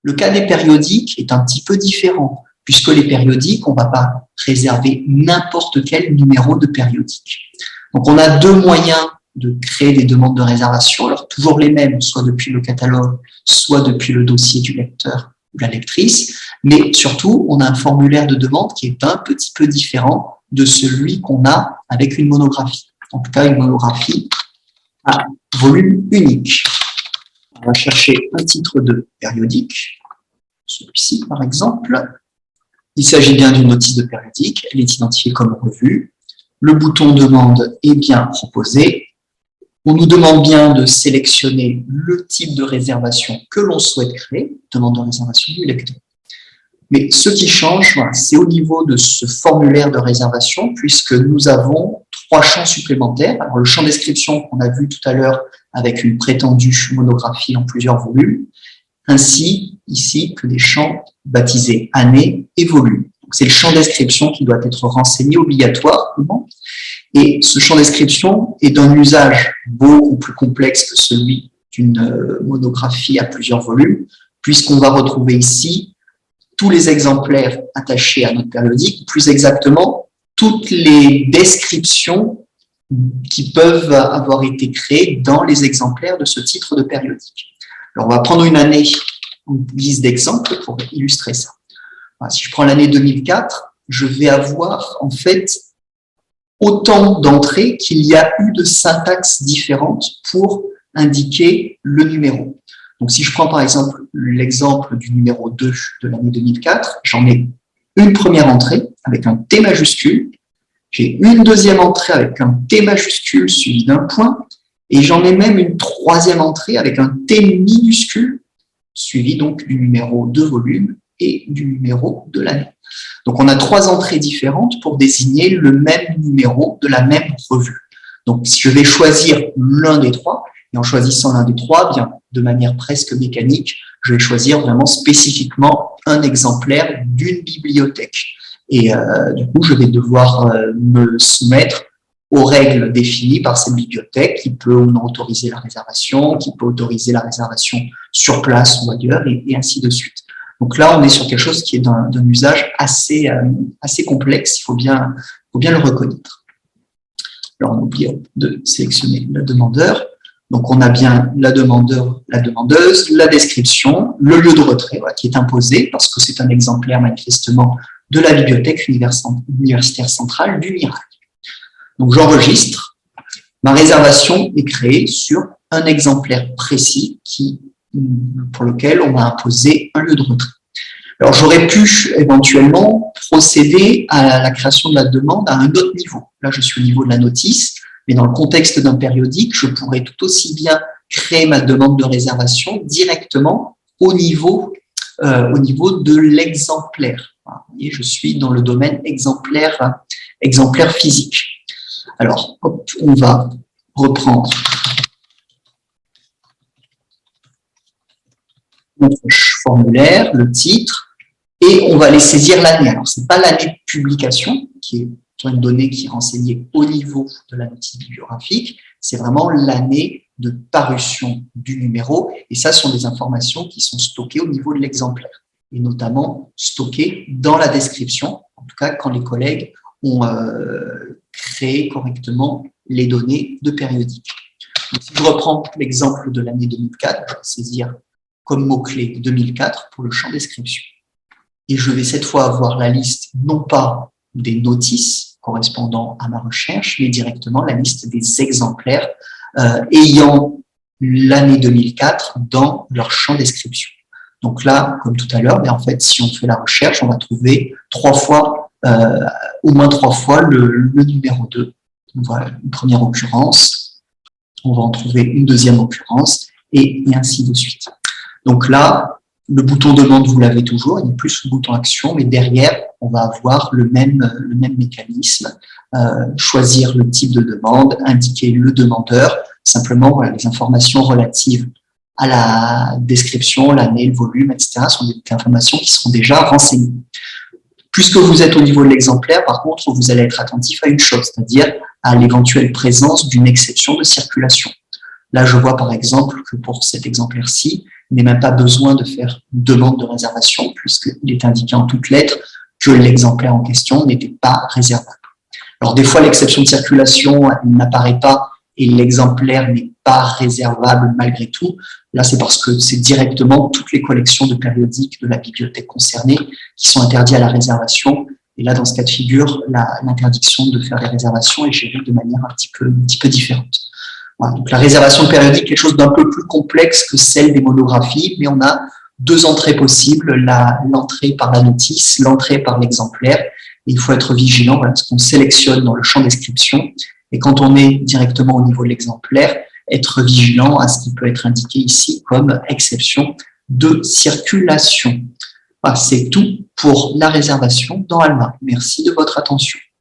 Le cas des périodiques est un petit peu différent, puisque les périodiques, on ne va pas réserver n'importe quel numéro de périodique. Donc, on a deux moyens de créer des demandes de réservation, alors toujours les mêmes, soit depuis le catalogue, soit depuis le dossier du lecteur ou la lectrice, mais surtout, on a un formulaire de demande qui est un petit peu différent de celui qu'on a avec une monographie. En tout cas, une monographie à volume unique. On va chercher un titre de périodique, celui-ci par exemple. Il s'agit bien d'une notice de périodique, elle est identifiée comme revue. Le bouton demande est bien proposé. On nous demande bien de sélectionner le type de réservation que l'on souhaite créer, demande de réservation du lecteur. Mais ce qui change, c'est au niveau de ce formulaire de réservation, puisque nous avons 3 champs supplémentaires. Alors, le champ description qu'on a vu tout à l'heure avec une prétendue monographie en plusieurs volumes, ainsi ici que des champs baptisés année et volume. C'est le champ description qui doit être renseigné obligatoirement. Et ce champ description est d'un usage beaucoup plus complexe que celui d'une monographie à plusieurs volumes, puisqu'on va retrouver ici tous les exemplaires attachés à notre périodique, plus exactement, toutes les descriptions qui peuvent avoir été créées dans les exemplaires de ce titre de périodique. Alors, on va prendre une année en guise d'exemple pour illustrer ça. Alors, si je prends l'année 2004, je vais avoir en fait autant d'entrées qu'il y a eu de syntaxes différentes pour indiquer le numéro. Donc, si je prends par exemple l'exemple du numéro 2 de l'année 2004, j'en ai une première entrée avec un T majuscule, j'ai une deuxième entrée avec un T majuscule suivi d'un point, et j'en ai même une troisième entrée avec un T minuscule, suivi donc du numéro de volume et du numéro de l'année. Donc, on a 3 entrées différentes pour désigner le même numéro de la même revue. Donc, si je vais choisir l'un des 3, et en choisissant l'un des 3, bien, de manière presque mécanique, je vais choisir vraiment spécifiquement un exemplaire d'une bibliothèque. Et du coup, je vais devoir me soumettre aux règles définies par cette bibliothèque, qui peut ou non autoriser la réservation, qui peut autoriser la réservation sur place ou ailleurs, et ainsi de suite. Donc là, on est sur quelque chose qui est d'un usage assez complexe, il faut bien le reconnaître. Alors, on oublie de sélectionner le demandeur. Donc, on a bien la demandeuse, la description, le lieu de retrait voilà, qui est imposé parce que c'est un exemplaire manifestement de la bibliothèque universitaire centrale du Mirail. Donc, j'enregistre. Ma réservation est créée sur un exemplaire précis pour lequel on va imposer un lieu de retrait. Alors, j'aurais pu éventuellement procéder à la création de la demande à un autre niveau. Là, je suis au niveau de la notice. Mais dans le contexte d'un périodique, je pourrais tout aussi bien créer ma demande de réservation directement au niveau de l'exemplaire. Vous voyez, je suis dans le domaine exemplaire physique. Alors, hop, on va reprendre notre formulaire, le titre, et on va aller saisir l'année. Alors, ce n'est pas l'année de publication, qui est une donnée qui est renseignée au niveau de la notice bibliographique, c'est vraiment l'année de parution du numéro, et ça sont des informations qui sont stockées au niveau de l'exemplaire, et notamment stockées dans la description, en tout cas quand les collègues ont créé correctement les données de périodique. Donc, si je reprends l'exemple de l'année 2004, je vais saisir comme mot-clé 2004 pour le champ description. Et je vais cette fois avoir la liste, non pas des notices correspondant à ma recherche, mais directement la liste des exemplaires ayant l'année 2004 dans leur champ description. Donc là, comme tout à l'heure, en fait, si on fait la recherche, on va trouver au moins trois fois le numéro 2. On voit une première occurrence, on va en trouver une deuxième occurrence, et ainsi de suite. Donc là, le bouton demande, vous l'avez toujours, il n'y a plus le bouton action, mais derrière, on va avoir le même mécanisme, choisir le type de demande, indiquer le demandeur, simplement voilà, les informations relatives à la description, l'année, le volume, etc. sont des informations qui seront déjà renseignées. Puisque vous êtes au niveau de l'exemplaire, par contre, vous allez être attentif à une chose, c'est-à-dire à l'éventuelle présence d'une exception de circulation. Là, je vois par exemple que pour cet exemplaire-ci, Il n'est même pas besoin de faire une demande de réservation puisqu'il est indiqué en toutes lettres que l'exemplaire en question n'était pas réservable. Alors des fois, l'exception de circulation n'apparaît pas et l'exemplaire n'est pas réservable malgré tout. Là, c'est parce que c'est directement toutes les collections de périodiques de la bibliothèque concernée qui sont interdites à la réservation. Et là, dans ce cas de figure, l'interdiction de faire des réservations est gérée de manière un petit peu différente. Voilà, donc la réservation périodique est quelque chose d'un peu plus complexe que celle des monographies, mais on a deux entrées possibles, l'entrée par la notice, l'entrée par l'exemplaire. Il faut être vigilant, voilà, parce qu'on sélectionne dans le champ description. Et quand on est directement au niveau de l'exemplaire, être vigilant à ce qui peut être indiqué ici comme exception de circulation. Voilà, c'est tout pour la réservation dans Alma. Merci de votre attention.